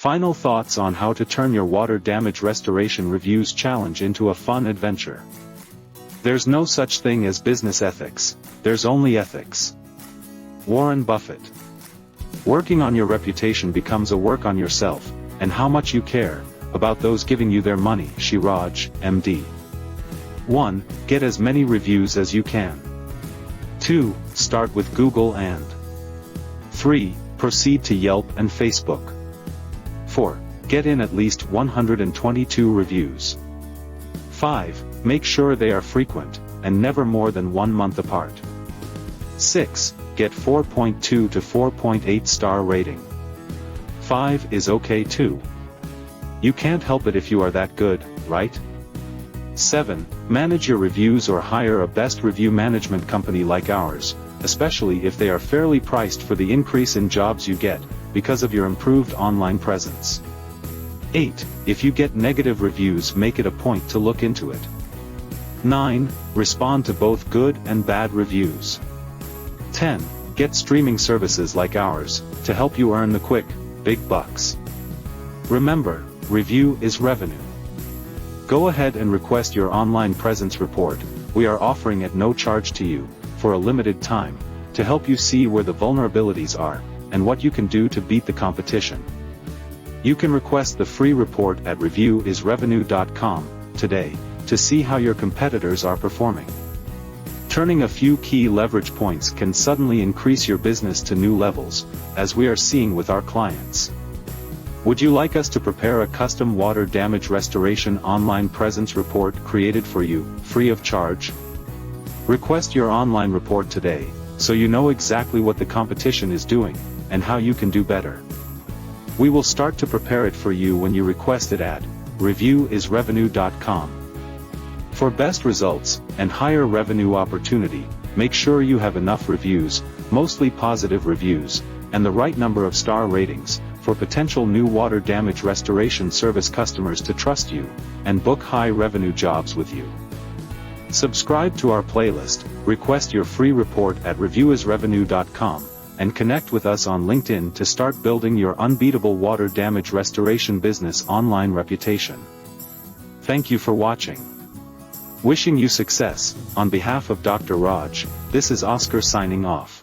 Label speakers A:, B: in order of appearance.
A: Final thoughts on how to turn your water damage restoration reviews challenge into a fun adventure. There's no such thing as business ethics, there's only ethics. Warren Buffett. Working on your reputation becomes a work on yourself, and how much you care about those giving you their money. She Raj, MD. 1. Get as many reviews as you can. 2. Start with Google and 3. Proceed to Yelp and Facebook. 4. Get in at least 122 reviews. 5. Make sure they are frequent, and never more than 1 month apart. 6. Get 4.2 to 4.8 star rating. 5 is okay too. You can't help it if you are that good, right? 7. Manage your reviews or hire a best review management company like ours, especially if they are fairly priced for the increase in jobs you get, because of your improved online presence. 8. If you get negative reviews, make it a point to look into it. 9. Respond to both good and bad reviews. 10. Get streaming services like ours, to help you earn the quick, big bucks. Remember, review is revenue. Go ahead and request your online presence report. We are offering at no charge to you, for a limited time, to help you see where the vulnerabilities are, and what you can do to beat the competition. You can request the free report at reviewisrevenue.com today, to see how your competitors are performing. Turning a few key leverage points can suddenly increase your business to new levels, as we are seeing with our clients. Would you like us to prepare a custom water damage restoration online presence report created for you, free of charge? Request your online report today, so you know exactly what the competition is doing, and how you can do better. We will start to prepare it for you when you request it at reviewisrevenue.com. For best results, and higher revenue opportunity, make sure you have enough reviews, mostly positive reviews, and the right number of star ratings, for potential new water damage restoration service customers to trust you, and book high revenue jobs with you. Subscribe to our playlist, request your free report at reviewisrevenue.com, and connect with us on LinkedIn to start building your unbeatable water damage restoration business online reputation. Thank you for watching. Wishing you success. On behalf of Dr. Raj, this is Oscar signing off.